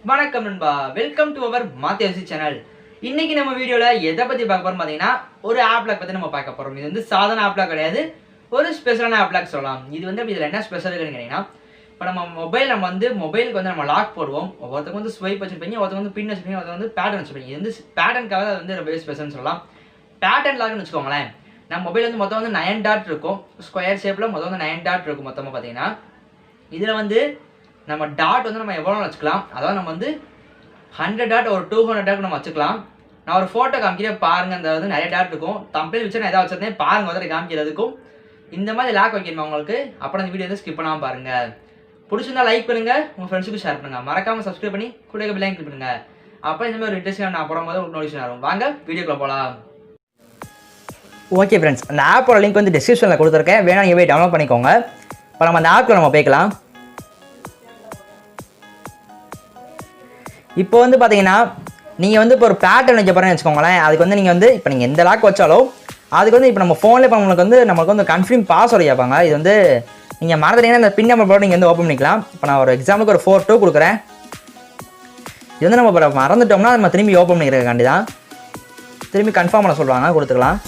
வணக்கம் நண்பா, welcome to our மாத்தியாசி channel. இன்னைக்கு நம்ம வீடியோல எதை பத்தி பார்க்க போறோம் பாத்தீங்கன்னா, ஒரு ஆப் லாக் பத்தி நம்ம பார்க்க போறோம். இது வந்து சாதாரண ஆப் லாக் கிடையாது, ஒரு ஸ்பெஷலான ஆப் லாக் சொல்லலாம். இது வந்து இதுல என்ன ஸ்பெஷல் இருக்குன்னு கேட்டீங்கன்னா, இப்போ நம்ம மொபைலுக்கு வந்து நம்ம லாக் போடுவோம். ஒருத்தவங்க வந்து ஸ்வைப் வச்சிருப்பீங்க, ஒருத்தவங்க வந்து பின் வச்சிருப்பீங்க, ஒருத்தவங்க வந்து பேட்டர்ன் வச்சிருப்பீங்க. இது வந்து பேட்டர்னுக்காக வந்து ரொம்ப ஸ்பெஷல்னு சொல்லலாம். பேட்டர்ன் லாக்னு வச்சுக்கோங்களேன். நம்ம மொபைல் வந்து மொத்தம் வந்து 9 டாட் இருக்கும். ஸ்கொயர் ஷேப்ல மொத்தம் வந்து 9 டாட் இருக்கும் மொத்தமாக பார்த்தீங்கன்னா. இதில் வந்து நம்ம டாட் வந்து நம்ம எவ்வளோ வச்சுக்கலாம். அதாவது நம்ம வந்து 100 டாட் ஒரு 200 டாட் நம்ம வச்சுக்கலாம். நான் ஒரு ஃபோட்டோ காமிக்கிறேன் பாருங்கள். அந்த வந்து நிறைய டாட் இருக்கும். தம்பிள் வச்சு நான் எதாவது வச்சிருந்தேன் பாருங்கள், வந்து காமிக்கிறதுக்கும் இந்த மாதிரி லாக் வைக்கணுமா உங்களுக்கு. அப்புறம் இந்த வீடியோ வந்து ஸ்கிப் பண்ணாமல் பாருங்கள். பிடிச்சிருந்தா லைக் பண்ணுங்கள், உங்கள் ஃப்ரெண்ட்ஸுக்கு ஷேர் பண்ணுங்கள். மறக்காமல் சப்ஸ்கிரைப் பண்ணி கூட பெல் ஐக்கன் கிளிக் பண்ணுங்கள். அப்போ இந்த மாதிரி ஒரு இன்ட்ரெஸ்டிங்காக நான் போடும்போது உங்களுக்கு நோட்டிஃபிகேஷன் வரும். வாங்க வீடியோக்குள்ள போகலாம். ஓகே ஃப்ரெண்ட்ஸ், அந்த ஆப்போட லிங்க் வந்து டிஸ்கிரிப்ஷனில் கொடுத்துருக்கேன், வேணா நீங்கள் போய் டவுன்லோட் பண்ணிக்கோங்க. இப்போ நம்ம அந்த ஆப்பில் நம்ம போய்க்கலாம். இப்போ வந்து பார்த்தீங்கன்னா நீங்கள் வந்து இப்போ ஒரு பேட்டர்ன் வைக்க போகிறேன்னு வச்சுக்கோங்களேன். அதுக்கு வந்து நீங்கள் வந்து இப்போ நீங்கள் எந்த லாக் வச்சாலும் அதுக்கு வந்து இப்போ நம்ம ஃபோனில் இப்போ நம்மளுக்கு வந்து கன்ஃபார்ம் பாஸ்வேர்டு கேட்பாங்க. இது வந்து நீங்கள் மறந்துட்டீங்கன்னா இந்த பின் நம்பர் போட்டு நீங்கள் வந்து ஓப்பன் பண்ணிக்கலாம். இப்போ நான் ஒரு எக்ஸாம்பிளுக்கு ஒரு 4-2 கொடுக்குறேன். இது வந்து நம்ம இப்போ மறந்துட்டோம்னா நம்ம திரும்பி ஓப்பன் பண்ணிக்கிறதுக்காண்டி தான், திரும்பி கன்ஃபார்ம் பண்ண சொல்லுவாங்க, கொடுத்துக்கலாம்.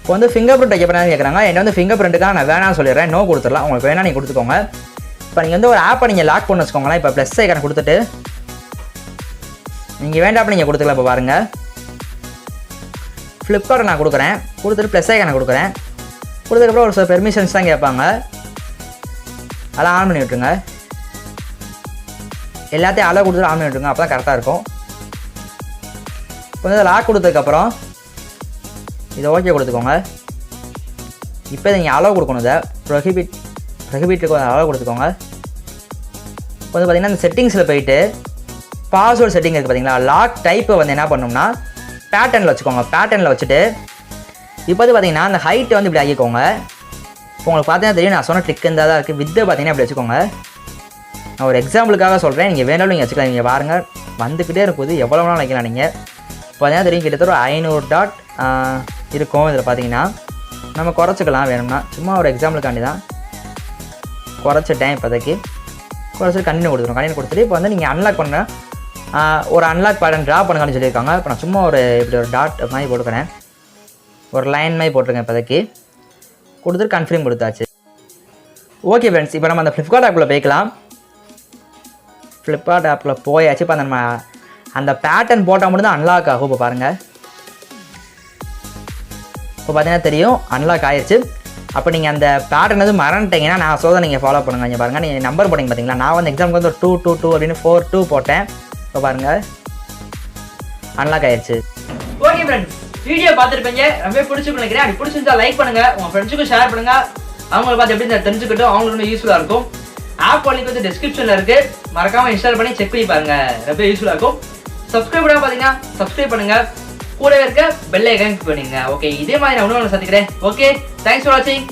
இப்போ வந்து ஃபிங்கர் பிரிண்ட் வைக்க போகிறேன்னு கேட்குறாங்க. என்ன வந்து ஃபிங்கர் பிரிண்ட்டுக்காக நான் வேணாம்னு சொல்லிடுறேன், நோ கொடுத்துடலாம். உங்களுக்கு வேணா நீங்கள் கொடுத்துக்கோங்க. இப்போ நீங்கள் வந்து ஒரு ஆப்பை நீங்கள் லாக் பண்ண வச்சுக்கோங்களேன். இப்போ ப்ளஸ் ஐக்கான கொடுத்துட்டு நீங்கள் வேண்டாம் நீங்கள் கொடுத்துக்கலாம். இப்போ பாருங்கள், ஃப்ளிப்கார்ட்டை நான் கொடுக்குறேன், கொடுத்துட்டு ப்ளஸ் ஐக்கான கொடுக்குறேன். கொடுத்ததுக்கப்புறம் ஒரு சில பெர்மிஷன்ஸ் தான் கேட்பாங்க, அதெல்லாம் ஆன் பண்ணி விட்டுருங்க. எல்லாத்தையும் அலோ கொடுத்துட்டு ஆன் பண்ணி விட்டுருங்க, அப்போ தான் கரெக்டாக இருக்கும். இப்போ வந்து லாக் கொடுத்ததுக்கப்புறம் இதை ஓகே கொடுத்துக்கோங்க. இப்போ நீங்கள் அலோ கொடுக்கணும். இதை ப்ரொஹிபிட்டுக்கு அலோ கொடுத்துக்கோங்க. இப்போ வந்து பார்த்திங்கன்னா இந்த செட்டிங்ஸில் போயிட்டு பாஸ்வேர்டு செட்டிங் இருக்குது பார்த்தீங்களா, லாக் டைப்பை வந்து என்ன பண்ணணும்னா பேட்டர்னில் வச்சுக்கோங்க. பேட்டர்னில் வச்சுட்டு இப்போ வந்து பார்த்தீங்கன்னா அந்த ஹைட்டை வந்து இப்படி ஆகிக்கோங்க. இப்போ உங்களுக்கு பார்த்தீங்கன்னா தெரியும், நான் சொன்ன ட்ரிக் இருந்தால் தான் இருக்குது. வித்தை பார்த்தீங்கன்னா இப்படி வச்சுக்கோங்க. நான் ஒரு எக்ஸாம்பிளுக்காக சொல்கிறேன், நீங்கள் வேணாலும் நீங்கள் வச்சுக்கலாம். நீங்கள் பாருங்கள் வந்துக்கிட்டே இருக்கும்போது எவ்வளோ நாள் வைக்கலாம். நீங்கள் பார்த்தீங்கன்னா தெரியும், கிட்டத்தட்ட ஒரு 500 டாட் இருக்கும். இதில் பார்த்தீங்கன்னா நம்ம குறைச்சிக்கலாம் வேணும்னா, சும்மா ஒரு எக்ஸாம்பிளுக்காண்டி தான் குறைச்சிட்டேன். இப்போதைக்கு குறைச்சிட்டு கண்டினியூ கொடுத்துட்டு இப்போ வந்து நீங்கள் அன்லாக் பண்ண ஒரு அன்லாக் பேட்டர்ன் ட்ரா பண்ணுங்கன்னு சொல்லியிருக்காங்க. இப்போ நான் சும்மா ஒரு இப்படி ஒரு டாட் மாதிரி போட்டுக்கிறேன், ஒரு லைன் மாதிரி போட்டிருக்கேன். இப்போதைக்கு கொடுத்துட்டு கன்ஃபார்ம் கொடுத்தாச்சு. ஓகே ஃப்ரெண்ட்ஸ், இப்போ நம்ம அந்த ஃப்ளிப்கார்ட் ஆப்பில் போய்க்கலாம். ஃப்ளிப்கார்ட் ஆப்பில் போயாச்சு. இப்போ நம்ம அந்த பேட்டர்ன் போட்டால் மட்டும் தான் அன்லாக் ஆகும். இப்போ பாருங்கள், இப்போ பார்த்தீங்கன்னா தெரியும் அன்லாக் ஆயிடுச்சு. அப்போ நீங்கள் அந்த பேட்டர்ன் வந்து மறந்துட்டீங்கன்னா நான் சொல்ல நீங்கள் ஃபாலோ பண்ணுங்கள். இங்கே பாருங்கள், நீங்கள் நம்பர் போட்டிங்க பார்த்தீங்களா, நான் வந்து எக்ஸாமுக்கு வந்து ஒரு 222 அப்படின்னு 42 போட்டேன். இப்போ பாருங்கள் அன்லாக் ஆயிடுச்சு. ஓகே ஃப்ரெண்ட்ஸ், வீடியோ பார்த்துருப்பீங்க, ரொம்ப பிடிச்சிருக்கு நினைக்கிறேன். அப்படி பிடிச்சிருந்தா லைக் பண்ணுங்கள், உங்கள் ஃப்ரெண்ட்ஸுக்கும் ஷேர் பண்ணுங்கள். அவங்களை பார்த்து எப்படி தெரிஞ்சுக்கிட்டோம், அவங்களுக்கு ரொம்ப யூஸ்ஃபுல்லாக இருக்கும். ஆப் லிங்க் வந்து டிஸ்கிரிப்ஷனில் இருக்குது, மறக்காமல் இன்ஸ்டால் பண்ணி செக் பண்ணி பாருங்கள், ரொம்ப யூஸ்ஃபுல்லாக இருக்கும். சப்ஸ்கிரைப் பண்ணால் பார்த்தீங்கன்னா சப்ஸ்கிரைப் பண்ணுங்கள், கூடவே இருக்க பெல் ஐகான் கிளிக் பண்ணுங்க. ஓகே, இதே மாதிரி நான் இன்னொன்று சந்திக்கிறேன். ஓகே, தேங்க்ஸ் ஃபார் வாட்சிங்.